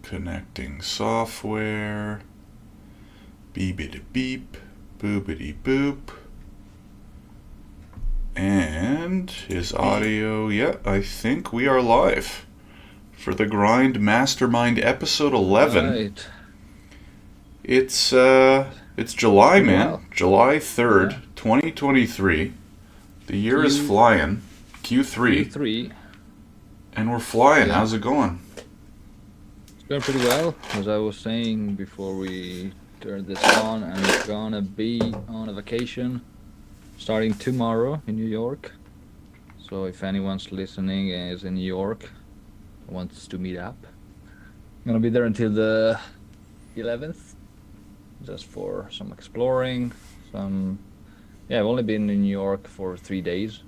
Connecting software. Beepity beep. Boopity boop. And his audio. Yeah, I think we are live for the Grind Mastermind episode 11. Right. It's July, man. Wow. July 3rd, Yeah. 2023. The year is flying. Q3. Q3. And we're flying. Yeah. How's it going? It's going pretty well. As I was saying before we turned this on, I'm gonna be on a vacation starting tomorrow in New York. So if anyone's listening and is in New York, wants to meet up, I'm gonna be there until the 11th, just for some exploring. I've only been in New York for 3 days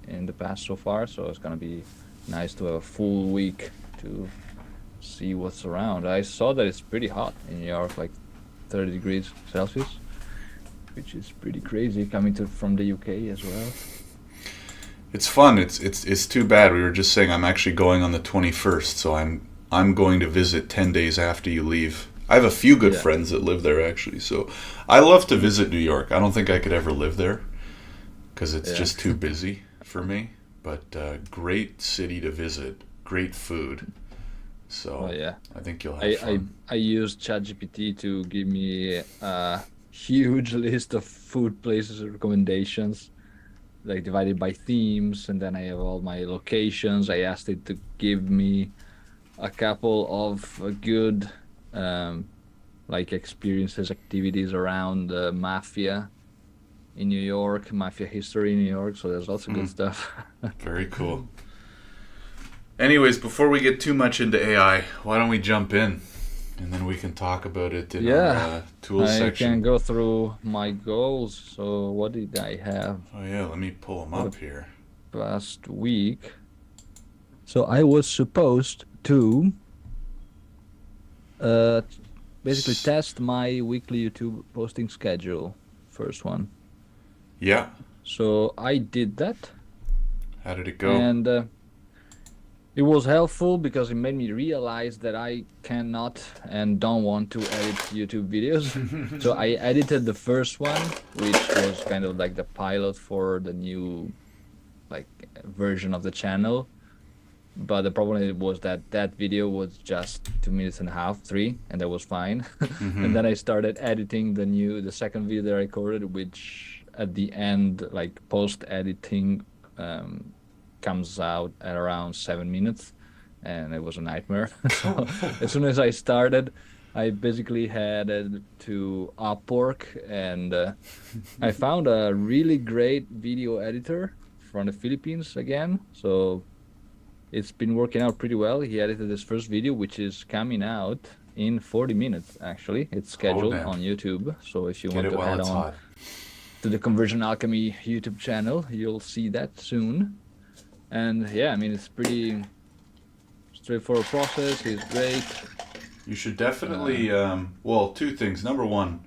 in the past so far, so it's gonna be nice to have a full week to see what's around. I saw that it's pretty hot in New York, like 30 degrees Celsius, which is pretty crazy coming from the UK as well. It's fun. It's too bad. We were just saying I'm actually going on the 21st, so I'm going to visit 10 days after you leave. I have a few good friends that live there actually, so I love to visit New York. I don't think I could ever live there because it's just too busy for me. But great city to visit, great food. So I think you'll have fun. I used ChatGPT to give me a huge list of food places recommendations, like divided by themes, and then I have all my locations. I asked it to give me a couple of good like experiences, activities around mafia in New York, mafia history in New York. So there's lots of good stuff. Very cool. Anyways, before we get too much into AI, why don't we jump in and then we can talk about it in our tools section. I can go through my goals. So what did I have? Oh yeah, let me pull them up here. Past week. So I was supposed to basically test my weekly YouTube posting schedule. First one. Yeah. So I did that. How did it go? And it was helpful because it made me realize that I cannot and don't want to edit YouTube videos. So I edited the first one, which was kind of like the pilot for the new version of the channel. But the problem was that video was just 2.5 minutes, 3, and that was fine. And then I started editing the second video that I recorded, which at the end, like post-editing, comes out at around 7 minutes, and it was a nightmare. So as soon as I started, I basically headed to Upwork, and I found a really great video editor from the Philippines again. So it's been working out pretty well. He edited this first video, which is coming out in 40 minutes, actually. It's scheduled on YouTube. So if you want to head on to the Conversion Alchemy YouTube channel, you'll see that soon. And yeah, I mean, it's pretty straightforward process. He's great. You should definitely, two things. Number one,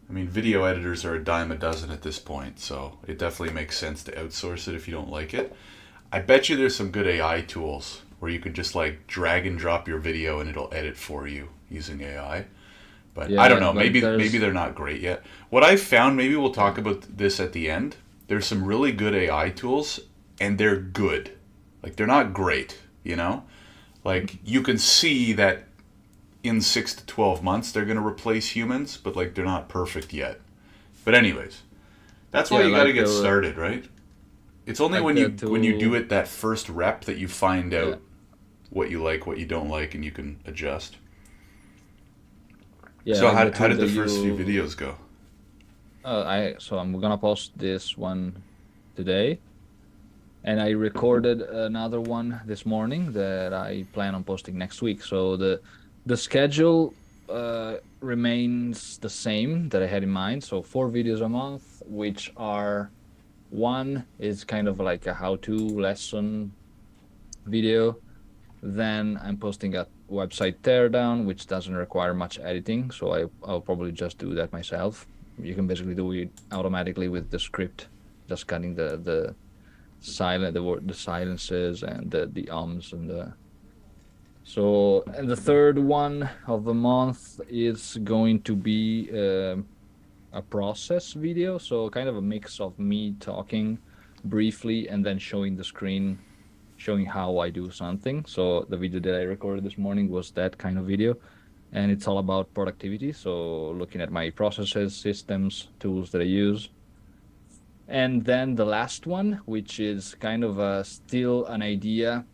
I mean, video editors are a dime a dozen at this point, so it definitely makes sense to outsource it if you don't like it. I bet you there's some good AI tools where you could just like drag and drop your video and it'll edit for you using AI. But I don't know, maybe they're not great yet. What I've found, maybe we'll talk about this at the end, there's some really good AI tools and they're good. Like they're not great, you know? Like you can see that in 6 to 12 months they're going to replace humans, but like they're not perfect yet. But anyways, that's why you got to get started, right? It's only when you do it that first rep that you find out what you like, what you don't like, and you can adjust. Yeah. So how did the first few videos go? So I'm gonna post this one today, and I recorded another one this morning that I plan on posting next week. So the schedule remains the same that I had in mind. So 4 videos a month, which are, one is kind of like a how-to lesson video. Then I'm posting a website teardown, which doesn't require much editing. So I'll probably just do that myself. You can basically do it automatically with the script, just cutting the silences and the ums and the So, and the third one of the month is going to be a process video. So, kind of a mix of me talking briefly and then showing the screen, showing how I do something. So, the video that I recorded this morning was that kind of video. And it's all about productivity. So, looking at my processes, systems, tools that I use. And then the last one, which is kind of still an idea,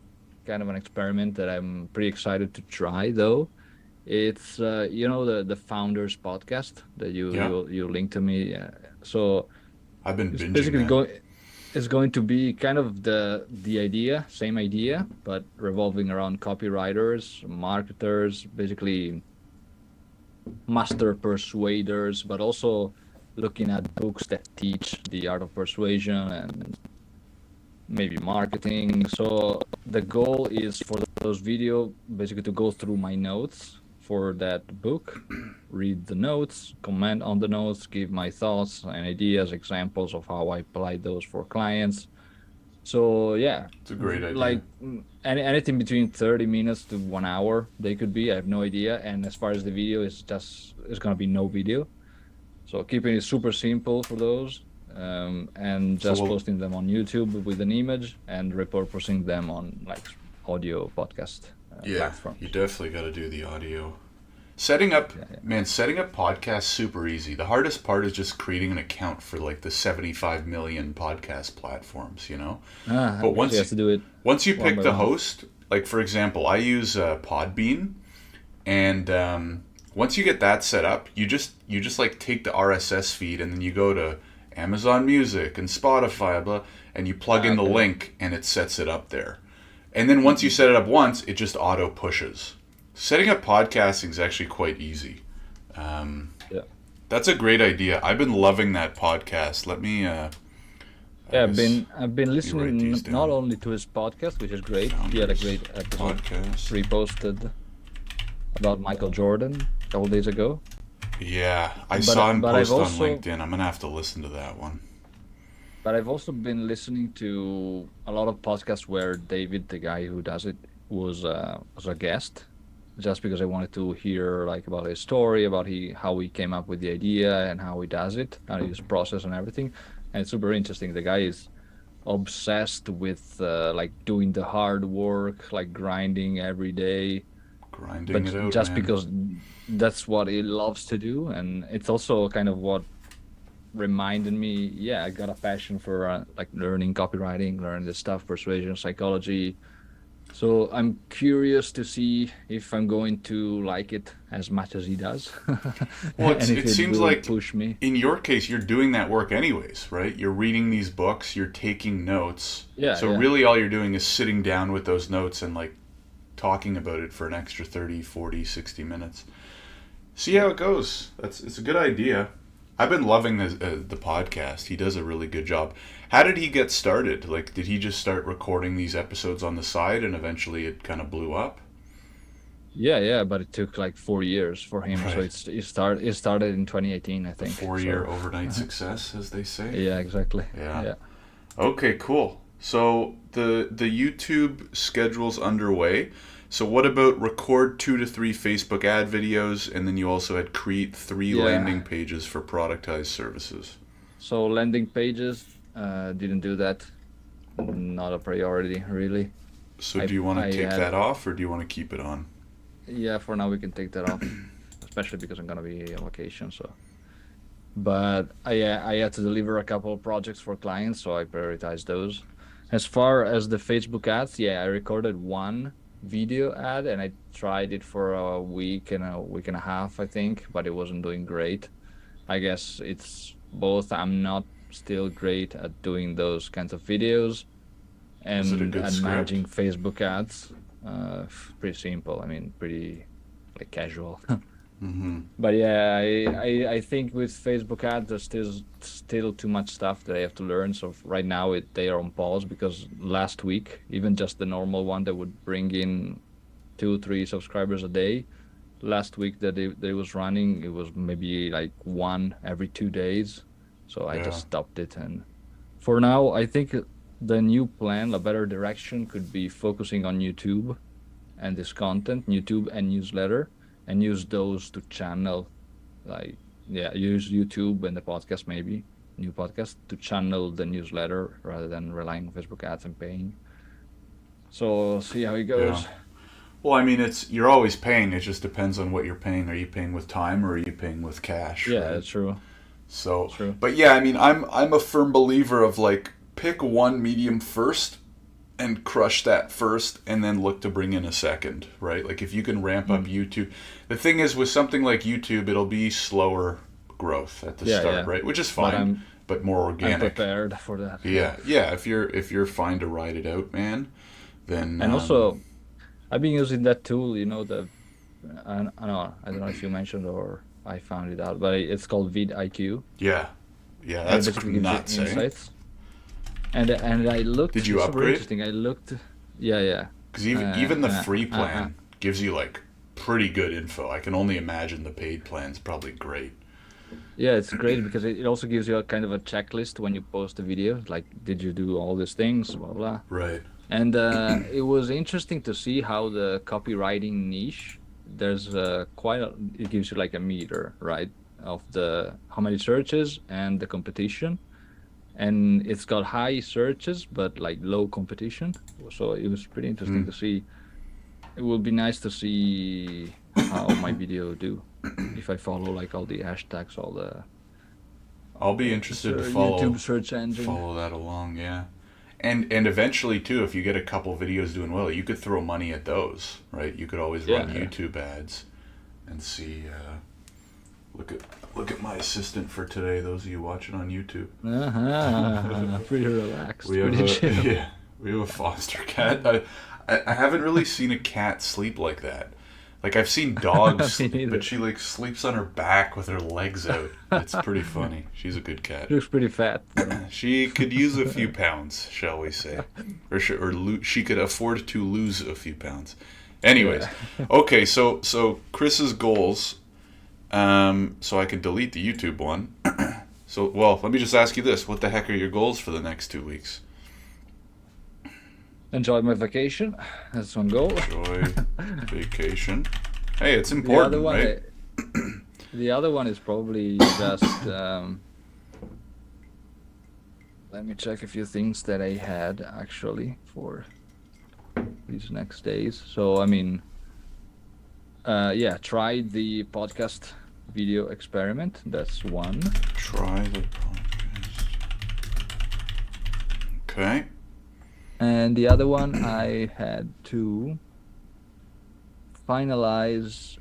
kind of an experiment that I'm pretty excited to try, though. It's the founders podcast that Yeah, you linked to me. So I've been it's binging basically that. going to be kind of the idea, same idea, but revolving around copywriters, marketers, basically master persuaders, but also looking at books that teach the art of persuasion and maybe marketing. So the goal is for those video basically to go through my notes for that book, read the notes, comment on the notes, give my thoughts and ideas, examples of how I applied those for clients. So yeah, It's a great idea. like anything between 30 minutes to 1 hour they could be. I have no idea. And as far as the video, it's gonna be no video. So keeping it super simple for those, and So just we'll, posting them on YouTube with an image and repurposing them on like audio podcast yeah, you platforms. definitely got to do the audio. Setting up, Yeah, yeah. man, setting up podcasts super easy. The hardest part is just creating an account for like the 75 million podcast platforms, you know? But So you have to do it once you one pick by the one. host, like for example, I use Podbean, and once you get that set up, you just like take the RSS feed and then you go to Amazon Music and Spotify, blah, and you plug in the Okay. link and it sets it up there. And then once you Hmm. set it up once, it just auto pushes. Setting up podcasting is actually quite easy. Um, Yeah. that's a great idea. I've been loving that podcast. Let me, I Yeah, guess, I've been let me write listening these not down. only to his podcast, which is great. He had a Founders great episode podcast. reposted about Michael Jordan a couple days ago. Yeah, I But saw him but I've post on also LinkedIn. I'm gonna have to listen to that one. But I've also been listening to a lot of podcasts where David, the guy who does it, was a guest, just because I wanted to hear like about his story, about how he came up with the idea and how he does it, how his process and everything. And it's super interesting. The guy is obsessed with like doing the hard work, like grinding every day, Grinding but it out, just man. because that's what he loves to do, and it's also kind of what reminded me, yeah, I got a passion for like learning copywriting, learning this stuff, persuasion, psychology. So I'm curious to see if I'm going to like it as much as he does, Well, and if it it seems will like push me. in your case, you're doing that work anyways, right? You're reading these books, you're taking notes. Yeah, So yeah, really all you're doing is sitting down with those notes and like talking about it for an extra 30, 40, 60 minutes. See how yeah. it goes. It's a good idea. I've been loving the podcast. He does a really good job. How did he get started? Like, did he just start recording these episodes on the side and eventually it kind of blew up? Yeah, but it took like 4 years for him. So Right. it started in 2018, I The think. 4 year So overnight success, as they say. yeah, exactly. Yeah. Yeah. Okay, cool. So the YouTube schedule's underway. So what about record 2 to 3 Facebook ad videos, and then you also had create 3 landing Yeah. pages for productized services. So landing pages, didn't do that. Not a priority, really. So I do you want I to take had that off, or do you want to keep it on? Yeah, for now we can take that off, especially because I'm gonna be on vacation. So, but I had to deliver a couple of projects for clients, so I prioritized those. As far as the Facebook ads, yeah, I recorded one video ad and I tried it for a week and a half, I think, but it wasn't doing great. I guess it's both. I'm not still great at doing those kinds of videos Was it a and good script? managing Facebook ads. Pretty simple. I mean, pretty like casual. Mm-hmm. But yeah, I think with Facebook ads, there's still too much stuff that I have to learn. So right now they are on pause because last week, even just the normal one that would bring in 2, 3 subscribers a day, last week that it was running, it was maybe like one every 2 days. So I just Yeah. stopped it. And for now, I think the new plan, a better direction could be focusing on YouTube and this content, YouTube and newsletter, and use those to channel, like, yeah, use YouTube and the podcast, maybe new podcast, to channel the newsletter rather than relying on Facebook ads and paying. So see how it Yeah. goes. Well, I mean, you're always paying. It just depends on what you're paying. Are you paying with time or are you paying with cash? Yeah, right? that's true. So, True. but yeah, I mean, I'm a firm believer of like pick one medium first and crush that first, and then look to bring in a second, right? Like if you can ramp up YouTube. The thing is, with something like YouTube, it'll be slower growth at the Yeah, start, yeah. right? Which is But fine, but more I'm organic. prepared for that. Yeah, yeah. If you're fine to ride it out, man, then And also, I've been using that tool, I don't know if you mentioned or I found it out, but it's called VidIQ. yeah, And it that's basically gives nuts, you eh? insights. And I looked. Did you it's super upgrade? interesting. I looked. Yeah. Because even the free uh, plan gives you like pretty good info. I can only imagine the paid plan's probably great. Yeah, it's great because it also gives you a kind of a checklist when you post a video. Like, did you do all these things? Blah blah. Right. And it was interesting to see how the copywriting niche. There's it gives you like a meter, right, of the how many searches and the competition. And it's got high searches but like low competition, so it was pretty interesting to see. It will be nice to see how my video do if I follow like all the hashtags, all the I'll be interested to follow YouTube search engine. follow that along, yeah. And eventually too, if you get a couple videos doing well, you could throw money at those, right? You could always run Yeah. YouTube ads and see. Look at my assistant for today. Those of you watching on YouTube, Pretty relaxed, we have pretty chill. we have a foster cat. I haven't really seen a cat sleep like that. Like I've seen dogs Me sleep, neither. but she like sleeps on her back with her legs out. It's pretty funny. She's a good cat. Looks pretty fat. She could use a few pounds, shall we say, or she could afford to lose a few pounds. Anyways, okay, so Chris's goals. So I can delete the YouTube one. So, well, let me just ask you this: what the heck are your goals for the next 2 weeks? Enjoy my vacation. That's one goal. Enjoy vacation. Hey, it's The important, other one, right? the other one is probably just. Let me check a few things that I had actually for these next days. So I mean, yeah, try the podcast video experiment. That's one. Try the podcast. Okay. And the other one I had to finalize.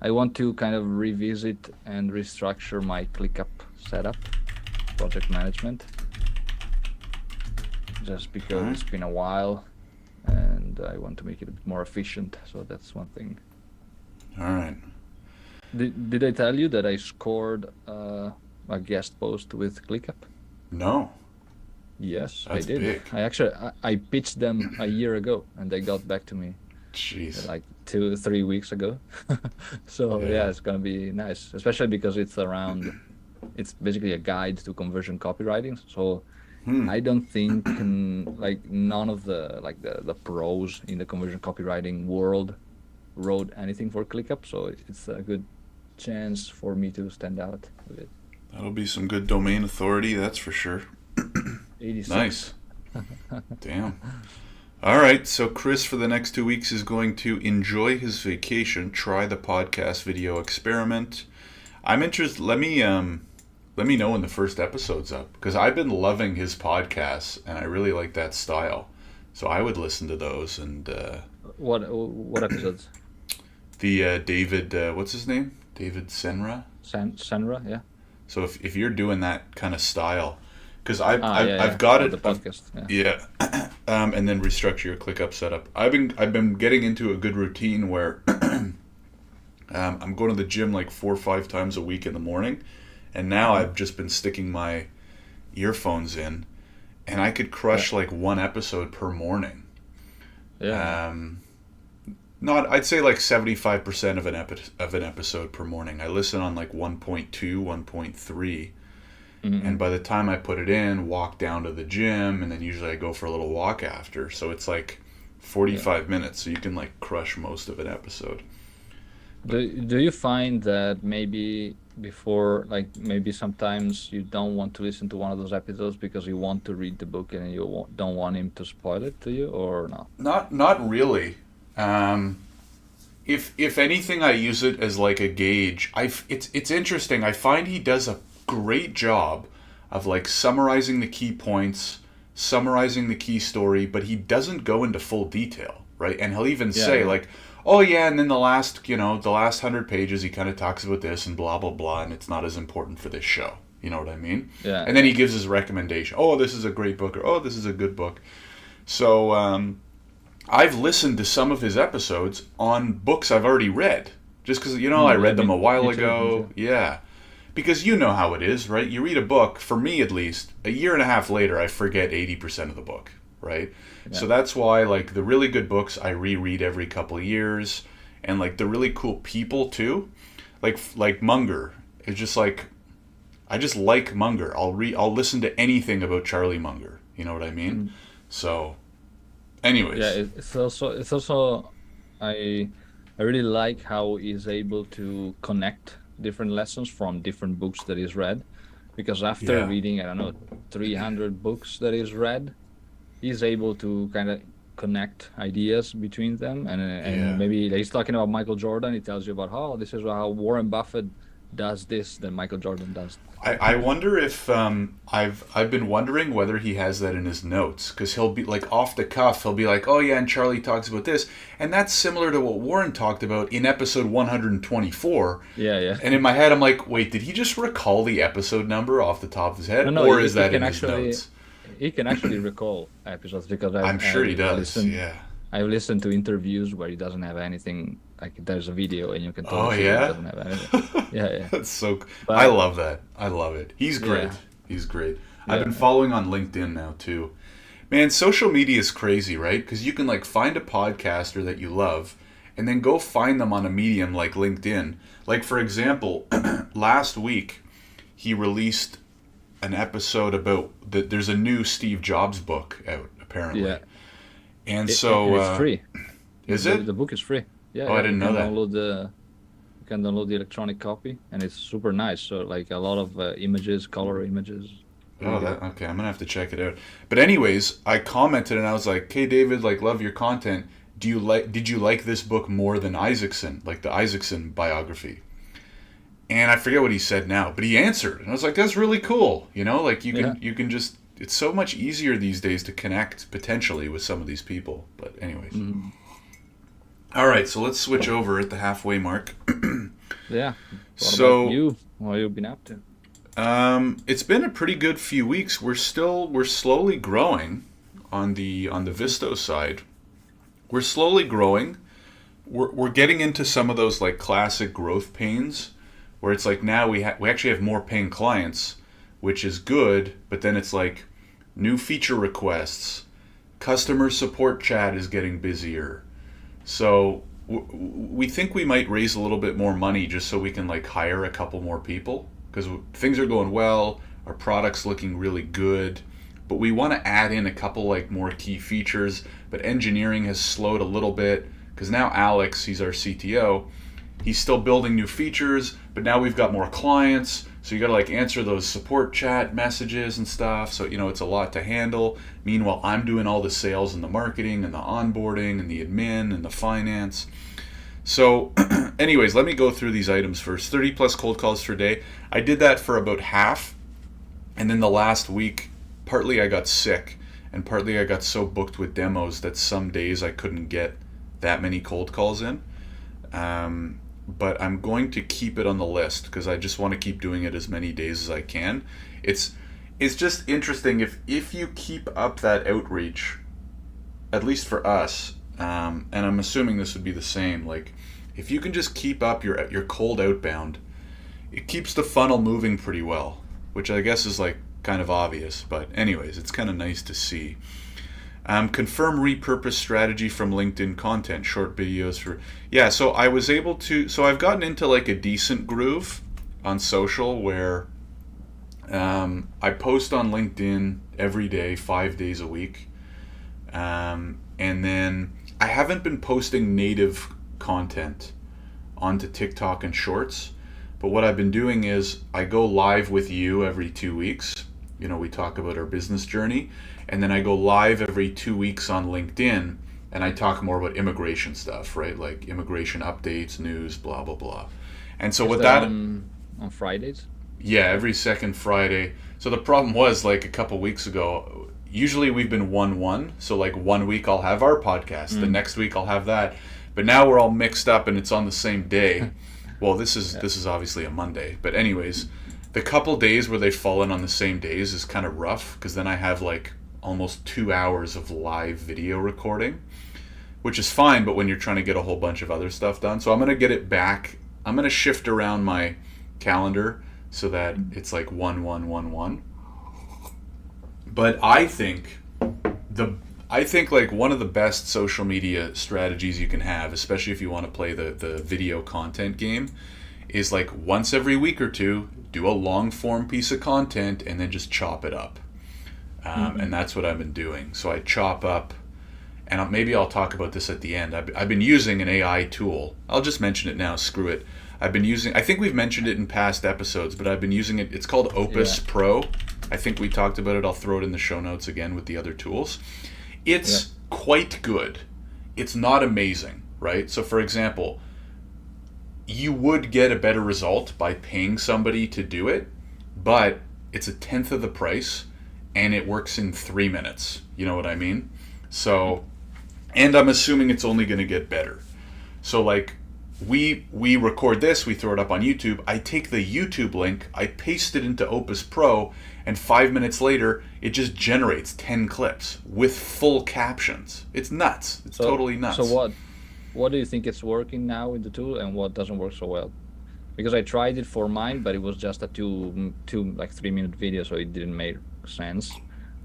I want to kind of revisit and restructure my ClickUp setup, project management, just because Okay. it's been a while and I want to make it a bit more efficient. So that's one thing. All right. Did I tell you that I scored a guest post with ClickUp? No. Yes, That's I did. big. I pitched them a year ago and they got back to me Jeez. like 2-3 weeks ago. So yeah, it's gonna be nice, especially because it's basically a guide to conversion copywriting. So I don't think like none of the pros in the conversion copywriting world wrote anything for ClickUp, so it's a good chance for me to stand out with it. That'll be some good domain authority, that's for sure. 86. Nice. Damn. All right, so Chris for the next 2 weeks is going to enjoy his vacation, try the podcast video experiment. I'm interested. Let me know when the first episode's up, because I've been loving his podcasts and I really like that style. So I would listen to those. And What episodes? the David, what's his name? David Senra. Senra, yeah. So if you're doing that kind of style, because I've Yeah. got Oh, it. the podcast. Yeah. And then restructure your ClickUp setup. I've been getting into a good routine where I'm going to the gym like 4 or 5 times a week in the morning, and now I've just been sticking my earphones in, and I could crush like one episode per morning. Yeah. I'd say like 75% of an episode per morning. I listen on like 1.2, 1.3. And by the time I put it in, walk down to the gym, and then usually I go for a little walk after. So it's like 45 minutes, so you can like crush most of an episode. Do you find that maybe before, like maybe sometimes you don't want to listen to one of those episodes because you want to read the book and you don't want him to spoil it to you, or no? Not really. If anything, I use it as like a gauge. It's interesting. I find he does a great job of like summarizing the key points, summarizing the key story, but he doesn't go into full detail, right? And he'll even say like, oh yeah, and then the last 100 pages he kind of talks about this and blah blah blah, and it's not as important for this show. You know what I mean? Yeah. And then he gives his recommendation. Oh, this is a great book, or oh, this is a good book. So I've listened to some of his episodes on books I've already read, just because I read them a while ago. Yeah. Because you know how it is, right? You read a book, for me at least, a year and a half later, I forget 80% of the book, right? Yeah. So that's why, like, the really good books I reread every couple of years, and, like, the really cool people, too. Like Munger. It's just, like, I just like Munger. I'll listen to anything about Charlie Munger. You know what I mean? Mm. So, anyways. Yeah, it's also, I really like how he's able to connect different lessons from different books that he's read, because after reading, I don't know, 300 books that he's read, he's able to kind of connect ideas between them, and maybe he's talking about Michael Jordan, he tells you about this is how Warren Buffett does this, then Michael Jordan does. I wonder if I've been wondering whether he has that in his notes, because he'll be like off the cuff, he'll be like, oh yeah, and Charlie talks about this, and that's similar to what Warren talked about in episode 124. Yeah. And in my head I'm like, wait, did he just recall the episode number off the top of his head, or is that in his notes? He can actually recall episodes, because I'm sure he does. I've listened to interviews where he doesn't have anything. Like there's a video and you can totally he doesn't have anything. Yeah. That's so cool. I love that. I love it. He's great. Yeah. He's great. Yeah. I've been following on LinkedIn now too. Man, social media is crazy, right? Because you can like find a podcaster that you love and then go find them on a medium like LinkedIn. Like for example, last week he released an episode about there's a new Steve Jobs book out apparently. Yeah. And so it's free. Is it? The book is free. Yeah, I didn't know that. You can download the electronic copy, and it's super nice. So, like a lot of images, color images. Okay. I'm gonna have to check it out. But anyways, I commented and I was like, "Hey, David, like, love your content. Did you like this book more than Isaacson, like the Isaacson biography?" And I forget what he said now, but he answered, and I was like, "That's really cool." Like you can just. It's so much easier these days to connect potentially with some of these people. But anyways. Mm-hmm. All right, so let's switch over at the halfway mark. Yeah. What about you? What have you been up to? It's been a pretty good few weeks. We're slowly growing on the Visto side. We're slowly growing. We're getting into some of those like classic growth pains, where it's like now we actually have more paying clients, which is good. But then it's like new feature requests, customer support chat is getting busier. So we think we might raise a little bit more money just so we can like hire a couple more people, because things are going well, our product's looking really good, but we want to add in a couple like more key features. But engineering has slowed a little bit because now Alex, he's our CTO, he's still building new features, but now we've got more clients, so you got to like answer those support chat messages and stuff. So it's a lot to handle. Meanwhile, I'm doing all the sales and the marketing and the onboarding and the admin and the finance. So anyways, let me go through these items first. 30 plus cold calls per day. I did that for about half, and then the last week, partly I got sick and partly I got so booked with demos that some days I couldn't get that many cold calls in. But I'm going to keep it on the list because I just want to keep doing it as many days as I can. It's just interesting if you keep up that outreach, at least for us, and I'm assuming this would be the same. Like if you can just keep up your cold outbound, it keeps the funnel moving pretty well, which I guess is like kind of obvious. But anyways, it's kind of nice to see. Confirm repurpose strategy from LinkedIn content, short videos so I was able to, so I've gotten into like a decent groove on social where I post on LinkedIn every day, 5 days a week. And then I haven't been posting native content onto TikTok and Shorts. But what I've been doing is I go live with you every 2 weeks. You know, we talk about our business journey. And then I go live every 2 weeks on LinkedIn, and I talk more about immigration stuff, right? Like immigration updates, news, blah, blah, blah. And so Is with that that... on Fridays? Yeah, every second Friday. So the problem was, like a couple weeks ago, usually we've been 1-1. So like 1 week I'll have our podcast, the next week I'll have that. But now we're all mixed up and it's on the same day. Well, this is obviously a Monday. But anyways, the couple days where they've fallen on the same days is kind of rough, because then I have like almost 2 hours of live video recording, which is fine, but when you're trying to get a whole bunch of other stuff done. So I'm going to get it back. I'm going to shift around my calendar so that it's like 1-1-1-1. But I think like one of the best social media strategies you can have, especially if you want to play the video content game, is like once every week or two, do a long form piece of content and then just chop it up. And that's what I've been doing. So I chop up, and maybe I'll talk about this at the end. I've been using an AI tool. I'll just mention it now, screw it. I think we've mentioned it in past episodes, but I've been using it. It's called Opus Pro. I think we talked about it. I'll throw it in the show notes again with the other tools. It's quite good. It's not amazing, right? So for example, you would get a better result by paying somebody to do it, but it's 1/10 of the price, and it works in 3 minutes. You know what I mean? So, and I'm assuming it's only going to get better. So like, we record this, we throw it up on YouTube. I take the YouTube link, I paste it into Opus Pro, and 5 minutes later, it just generates 10 clips with full captions. It's nuts. It's totally nuts. So what do you think is working now in the tool, and what doesn't work so well? Because I tried it for mine, but it was just a two like 3-minute video, so it didn't make sense.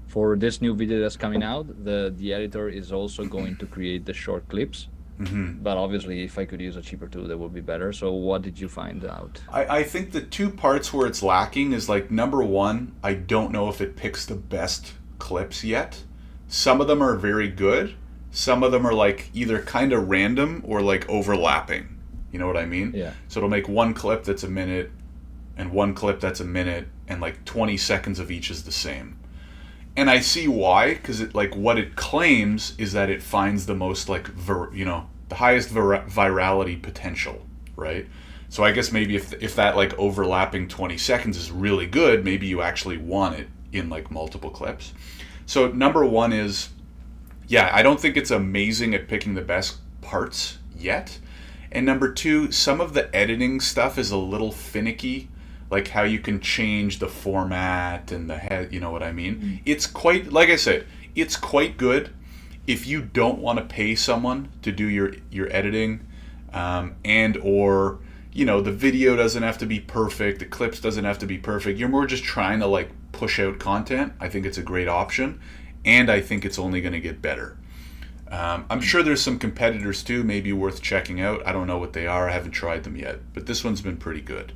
For this new video that's coming out, the editor is also going to create the short clips. But obviously, if I could use a cheaper tool, that would be better. So what did you find out? I think the two parts where it's lacking is, like, number one, I don't know if it picks the best clips yet. Some of them are very good. Some of them are like either kind of random or like overlapping. You know what I mean? Yeah. So it'll make one clip that's a minute and one clip that's a minute, and like 20 seconds of each is the same. And I see why, because it, like, what it claims is that it finds the most, like, the highest virality potential, right? So I guess maybe if that, like, overlapping 20 seconds is really good, maybe you actually want it in, like, multiple clips. So number one is, yeah, I don't think it's amazing at picking the best parts yet. And number two, some of the editing stuff is a little finicky. Like how you can change the format and the head, you know what I mean? It's quite, like I said, it's quite good if you don't want to pay someone to do your editing, and or, you know, the video doesn't have to be perfect, the clips doesn't have to be perfect. You're more just trying to like push out content. I think it's a great option, and I think it's only going to get better. I'm sure there's some competitors too, maybe worth checking out. I don't know what they are. I haven't tried them yet, but this one's been pretty good.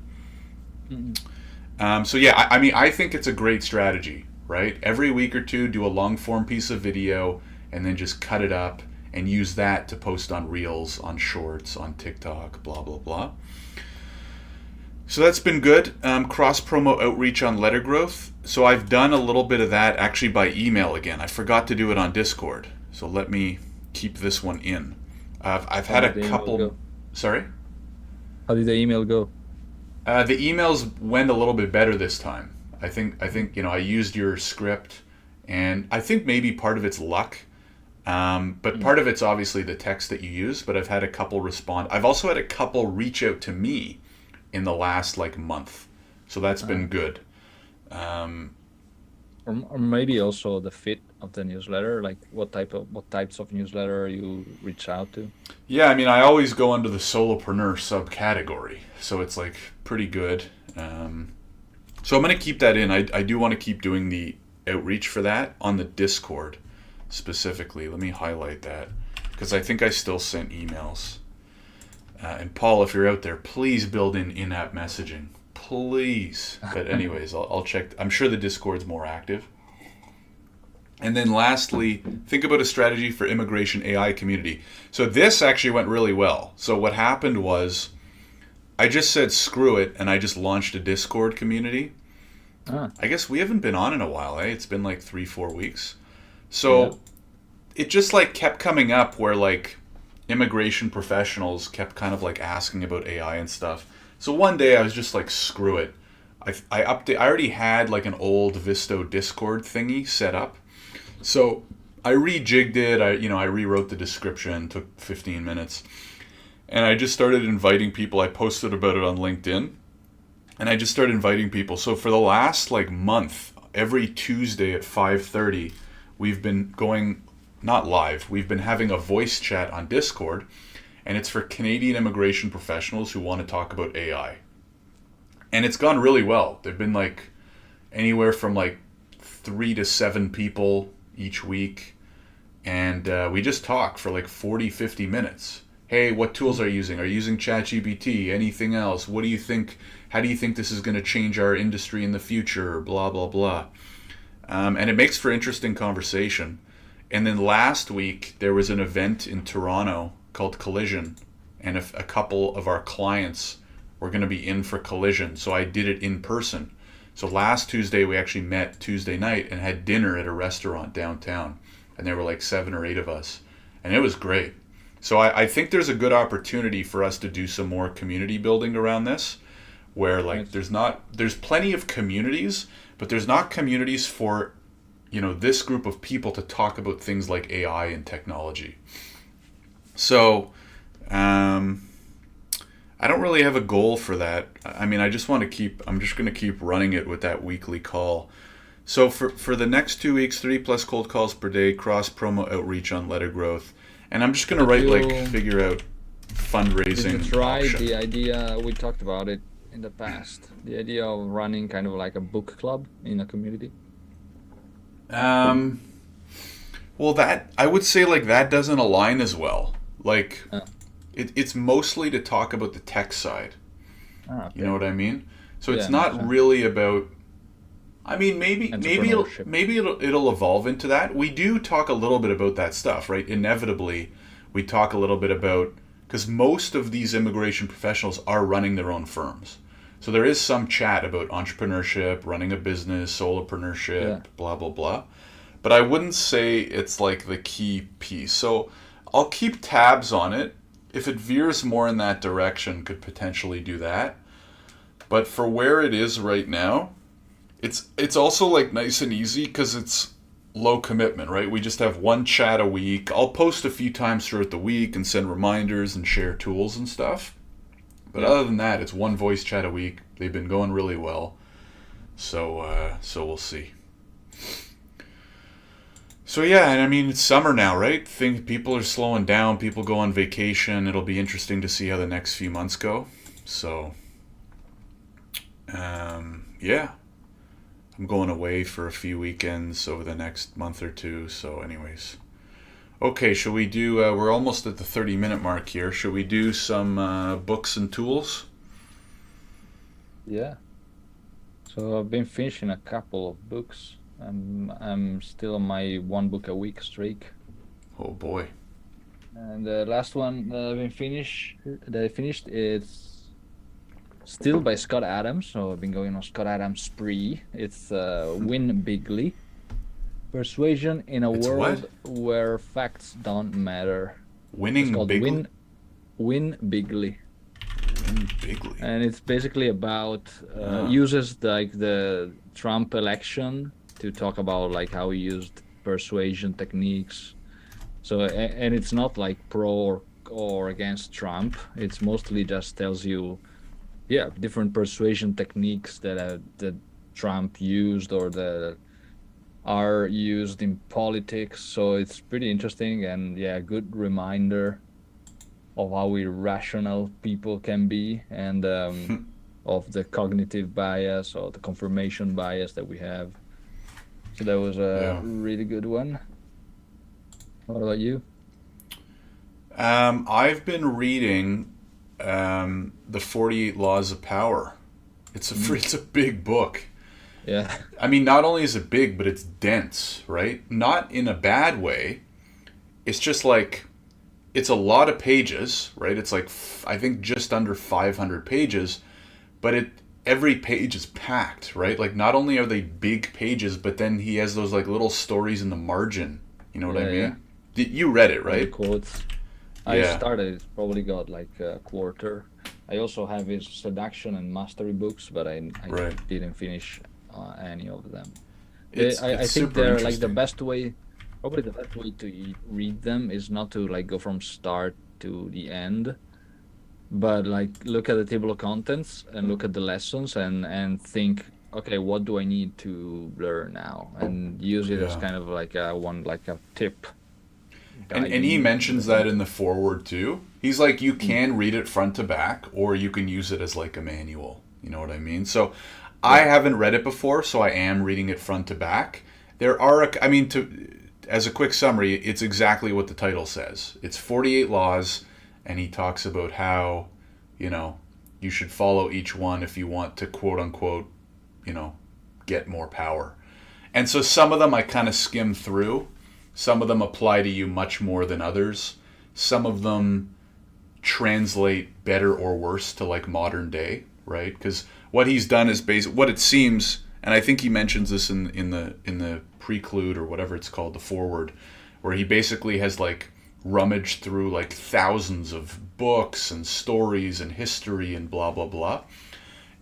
So yeah, I mean, I think it's a great strategy, right? Every week or two, do a long form piece of video and then just cut it up and use that to post on Reels, on Shorts, on TikTok, blah, blah, blah. So that's been good. Cross promo outreach on letter growth. So I've done a little bit of that actually by email again. I forgot to do it on Discord. So let me keep this one in. I've had a couple. Sorry? How did the email go? The emails went a little bit better this time. I think you know, I used your script, and I think maybe part of it's luck, but part of it's obviously the text that you use. But I've had a couple respond. I've also had a couple reach out to me in the last like month, so that's been good. Or maybe also the fit of the newsletter, like what types of newsletter you reach out to. Yeah, I mean, I always go under the solopreneur subcategory, so it's like pretty good. So I'm going to keep that in. I do want to keep doing the outreach for that on the Discord specifically. Let me highlight that because I think I still sent emails. And Paul, if you're out there, please build in-app messaging. Please. But anyways, I'll check. I'm sure the Discord's more active. And then lastly, think about a strategy for immigration AI community. So this actually went really well. So what happened was I just said screw it and I just launched a Discord community. Ah, I guess we haven't been on in a while, eh? It's been like 3-4 weeks. yeah. So it just like kept coming up where like immigration professionals kept kind of like asking about AI and stuff. So one day I was just like, screw it. I already had like an old Visto Discord thingy set up. So I rejigged it. I rewrote the description. Took 15 minutes, and I just started inviting people. I posted about it on LinkedIn, and I just started inviting people. So for the last like month, every Tuesday at 5:30, we've been going not live. We've been having a voice chat on Discord, and it's for Canadian immigration professionals who want to talk about AI. And it's gone really well. There've been like anywhere from like 3 to 7 people each week, and we just talk for like 40-50 minutes. Hey, what tools are you using? Are you using ChatGPT? Anything else? What do you think? How do you think this is going to change our industry in the future? Blah blah blah. And it makes for interesting conversation. And then last week there was an event in Toronto called Collision, and a couple of our clients were going to be in for Collision, so I did it in person. So last Tuesday we actually met Tuesday night and had dinner at a restaurant downtown, and there were like 7 or 8 of us, and it was great. So I think there's a good opportunity for us to do some more community building around this, where like there's plenty of communities, but there's not communities for this group of people to talk about things like AI and technology. So I don't really have a goal for that. I mean, I'm just going to keep running it with that weekly call. So for the next 2 weeks, 3+ cold calls per day, cross promo outreach on letter growth. And I'm just going to figure out fundraising. Did you try option. the idea, we talked about it in the past, the idea of running kind of like a book club in a community? Well, that I would say like that doesn't align as well. Like it's mostly to talk about the tech side. Okay. You know what I mean? So it's Yeah, not really about. I mean, maybe Entrepreneurship. it'll evolve into that. We do talk a little bit about that stuff, right? Inevitably, we talk a little bit about, because most of these immigration professionals are running their own firms. So there is some chat about entrepreneurship, running a business, solopreneurship, blah blah blah. But I wouldn't say it's like the key piece. So I'll keep tabs on it. If it veers more in that direction, could potentially do that. But for where it is right now, it's also like nice and easy because it's low commitment, right? We just have one chat a week. I'll post a few times throughout the week and send reminders and share tools and stuff. But other than that, it's one voice chat a week. They've been going really well. So we'll see. So yeah, and I mean, it's summer now, right? People are slowing down. People go on vacation. It'll be interesting to see how the next few months go. So, yeah. I'm going away for a few weekends over the next month or two. So anyways. Okay, shall we do, we're almost at the 30-minute mark here. Shall we do some books and tools? Yeah. So I've been finishing a couple of books. I'm still on my one book a week streak. Oh boy. And the last one that I finished is still by Scott Adams. So I've been going on Scott Adams spree. It's Win Bigly. Persuasion in a world where facts don't matter. Winning Bigly? Win Bigly. Win Bigly. And it's basically about uses like the Trump election to talk about like how he used persuasion techniques. So and it's not like pro or against Trump. It's mostly just tells you, different persuasion techniques that Trump used or that are used in politics. So it's pretty interesting and a good reminder of how irrational people can be and of the cognitive bias or the confirmation bias that we have. So that was a really good one. What about you? I've been reading the 48 Laws of Power. It's a big book. Yeah. I mean, not only is it big, but it's dense, right? Not in a bad way. It's just like it's a lot of pages, right? It's like I think just under 500 pages, but it every page is packed, right? Like not only are they big pages, but then he has those like little stories in the margin. You know what I Yeah, yeah. mean? You read it, All the right? quotes. I Yeah, started, it's probably got like a quarter. I also have his seduction and mastery books, but I right. didn't finish any of them. I It's think super they're like the interesting. best way, probably the best way to read them is not to like go from start to the end, but like look at the table of contents and look at the lessons and think, okay, what do I need to learn now? And use it as Yeah. kind of like a one, like a tip And he guiding mentions the. that in the foreword too. He's like, you Mm, can read it front to back, or you can use it as like a manual. You know what I mean? So I yeah. haven't read it before, so I am reading it front to back. There are, I mean, to as a quick summary, it's exactly what the title says. It's 48 laws, and he talks about how, you know, you should follow each one if you want to quote unquote, you know, get more power. And so some of them I kind of skim through. Some of them apply to you much more than others. Some of them translate better or worse to like modern day, right? Because what he's done is what it seems, and I think he mentions this in the preclude or whatever it's called, the forward, where he basically has like rummaged through like thousands of books and stories and history and blah blah blah.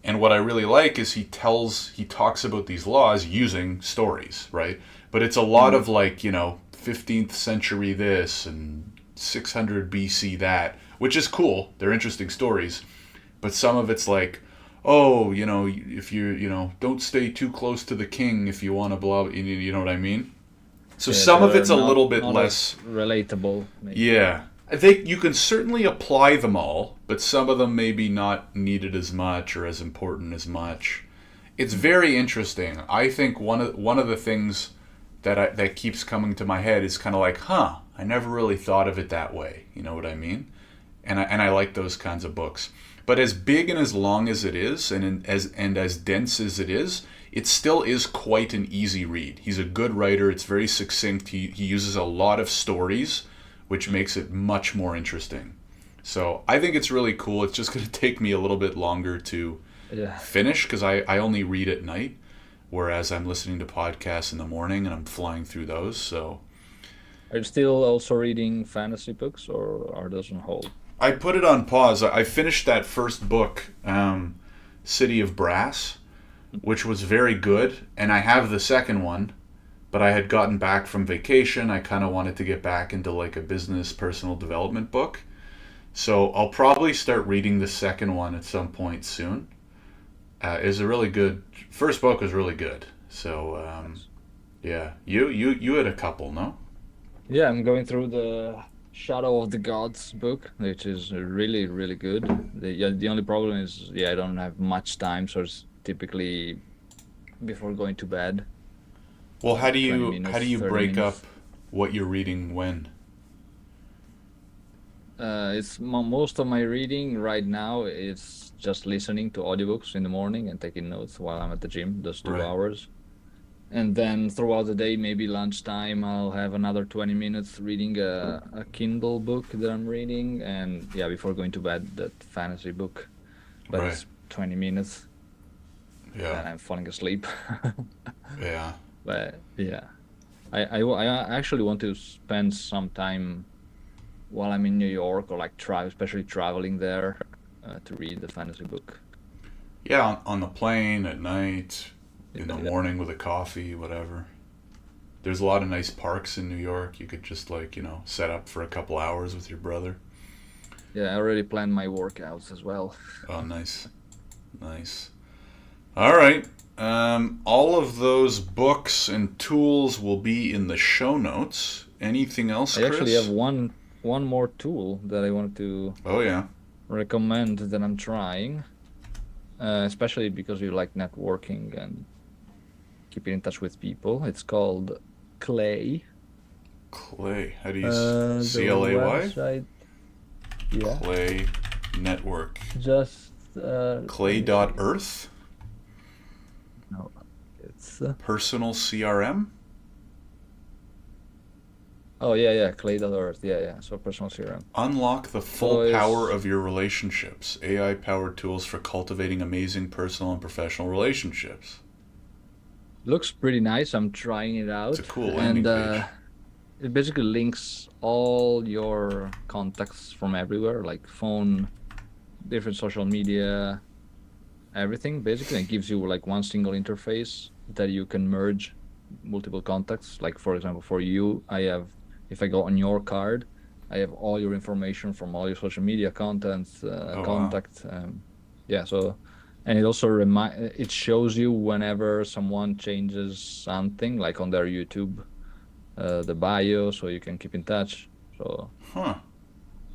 And what I really like is he talks about these laws using stories, right? But it's a lot Mm. of like, 15th century this and 600 BC that, which is cool. They're interesting stories. But some of it's like, oh, if don't stay too close to the king if you want to blah, you know what I mean? So Yeah, some of they're it's a not little bit not as less. relatable, maybe. Yeah. I think you can certainly apply them all, but some of them maybe not needed as much or as important as much. It's Mm. very interesting. I think one of the things that keeps coming to my head is kind of like, huh, I never really thought of it that way. You know what I mean? And I like those kinds of books. But as big and as long as it is, and as dense as it still is quite an easy read. He's a good writer. It's very succinct. He uses a lot of stories, which makes it much more interesting. So I think it's really cool. It's just going to take me a little bit longer to Yeah. finish because I only read at night, whereas I'm listening to podcasts in the morning and I'm flying through those. So Are you still also reading fantasy books, or are those on hold? I put it on pause. I finished that first book, City of Brass, which was very good, and I have the second one, but I had gotten back from vacation. I kind of wanted to get back into like a business personal development book. So I'll probably start reading the second one at some point soon. Is a really good first book was really good. So Nice. yeah, you had a couple, no? Yeah, I'm going through the Shadow of the Gods book, which is really, really good. The only problem is, yeah, I don't have much time, so it's typically before going to bed, Well, how do 20 you how minutes, do you 30 break up minutes. what you're reading when? It's most of my reading right now is just listening to audiobooks in the morning and taking notes while I'm at the gym, those two Right. hours. And then throughout the day, maybe lunchtime, I'll have another 20 minutes reading a Kindle book that I'm reading. And yeah, before going to bed, that fantasy book. But Right. it's 20 minutes, Yeah. then I'm falling asleep. Yeah. But yeah, I actually want to spend some time while I'm in New York or like travel, especially traveling there, to read the fantasy book. Yeah, on the plane, at night, Yeah, in the yeah. morning with a coffee, whatever. There's a lot of nice parks in New York. You could just like, set up for a couple hours with your brother. Yeah, I already planned my workouts as well. Oh, nice. Nice. All right. All of those books and tools will be in the show notes. Anything else, I actually have Chris? one more tool that I wanted to Oh, yeah. recommend that I'm trying, especially because you like networking and keeping in touch with people. It's called Clay. Clay. How do you The CLAY? website, yeah, Clay Network. just let Clay me dot see. Earth. No, It's Personal CRM? oh yeah, clay.earth. Yeah. So personal CRM. Unlock the So full power it's of your relationships. AI-powered tools for cultivating amazing personal and professional relationships. looks pretty nice. I'm trying it It's a out, cool and landing page. it basically links all your contacts from everywhere, like phone, different social media, everything. Basically, it gives you like one single interface that you can merge multiple contacts. Like for example, for you, I have if I go on your card, I have all your information from all your social media contents, Oh, wow. contact. Yeah, so and it also it shows you whenever someone changes something, like on their YouTube, the bio, so you can keep in touch. So Huh.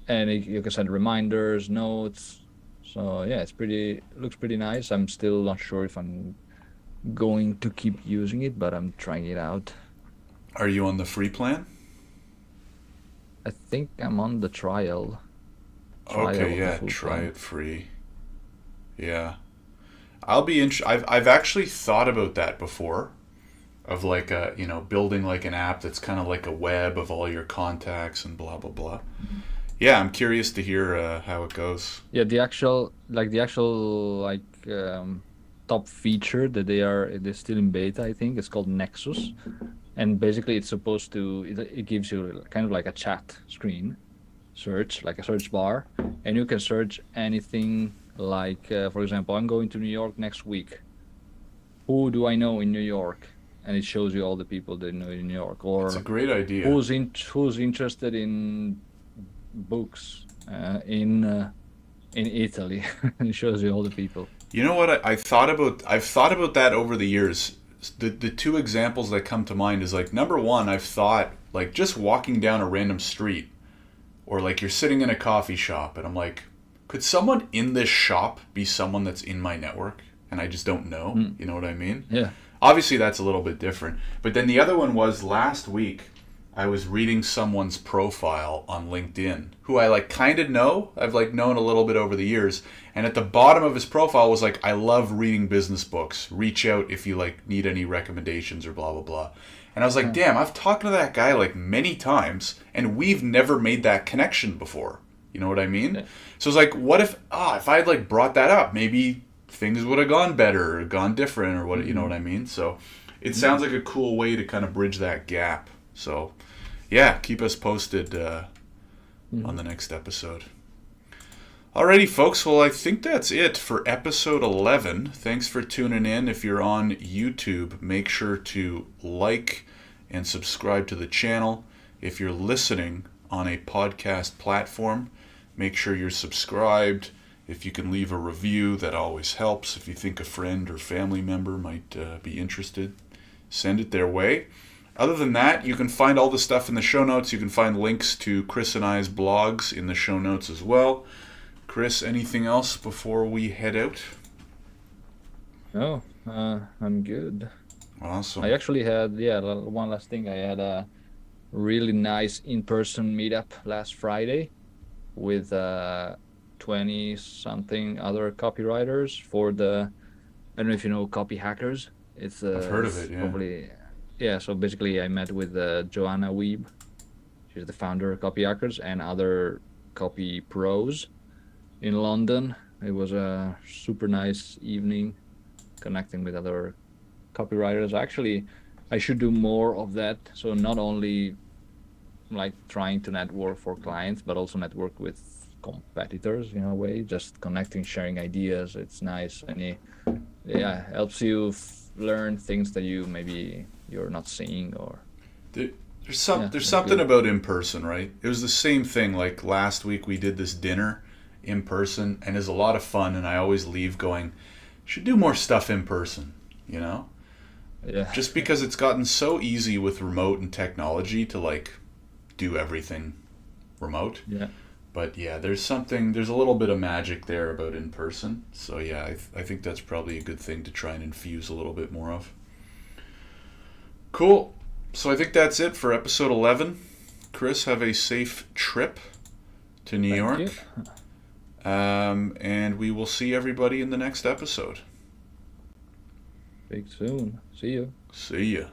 and you can send reminders, notes. So yeah, looks pretty nice. I'm still not sure if I'm going to keep using it, but I'm trying it out. Are you on the free plan? I think I'm on the trial Okay, of the yeah, full try plan. it free. Yeah. I'll be I've actually thought about that before of like building like an app that's kind of like a web of all your contacts and blah blah blah. Yeah, I'm curious to hear how it goes. Yeah, the actual top feature that they're still in beta, I think, is called Nexus. And basically it's supposed to it gives you kind of like a chat screen search, like a search bar, and you can search anything like for example, I'm going to New York next week. Who do I know in New York? And it shows you all the people that know in New York. It's a Or great idea. who's interested in books in Italy. And it shows you all the people. You know what I thought about? I've thought about that over the years. The two examples that come to mind is like number one, I've thought like just walking down a random street or like you're sitting in a coffee shop and I'm like, could someone in this shop be someone that's in my network and I just don't know? Mm, You know what I mean? yeah. Obviously that's a little bit different. But then the other one was last week I was reading someone's profile on LinkedIn who I like kind of know. I've like known a little bit over the years. And at the bottom of his profile was like, I love reading business books. Reach out if you like need any recommendations or blah blah blah. And I was like, Uh, damn, I've talked to that guy like many times and we've never made that connection before. You know what I mean? yeah. So it's like, what if I had like brought that up, maybe things would have gone better or gone different or what, you know what Mm, I mean? So it yeah. sounds like a cool way to kind of bridge that gap. So yeah, keep us posted on Mhm. the next episode. Alrighty, folks. Well, I think that's it for episode 11. Thanks for tuning in. If you're on YouTube, make sure to like and subscribe to the channel. If you're listening on a podcast platform, make sure you're subscribed. If you can leave a review, that always helps. If you think a friend or family member might be interested, send it their way. Other than that, you can find all the stuff in the show notes. You can find links to Chris and I's blogs in the show notes as well. Chris, anything else before we head out? No, I'm good. I Awesome. actually had, yeah, one last thing. I had a really nice in-person meetup last Friday with 20 something other copywriters for I don't know if you know Copy Hackers. I've heard of It's it, yeah. probably, yeah. So basically, I met with Joanna Weeb. She's the founder of Copy Hackers and other copy pros in London. It was a super nice evening connecting with other copywriters. Actually, I should do more of that. So not only like trying to network for clients, but also network with competitors in a way, just connecting, sharing ideas. It's nice. And yeah, helps you learn things that maybe you're not seeing or There- yeah, there's it's something good. about in person, right? It was the same thing. Like last week, we did this dinner in person, and it's a lot of fun. And I always leave going, should do more stuff in person. You know, Yeah. just because it's gotten so easy with remote and technology to like do everything remote. Yeah. But yeah, there's a little bit of magic there about in person. So yeah, I think that's probably a good thing to try and infuse a little bit more of. Cool. So I think that's it for episode 11. Chris, have a safe trip to New Thank York. you. And we will see everybody in the next episode. Speak soon. See you. See ya.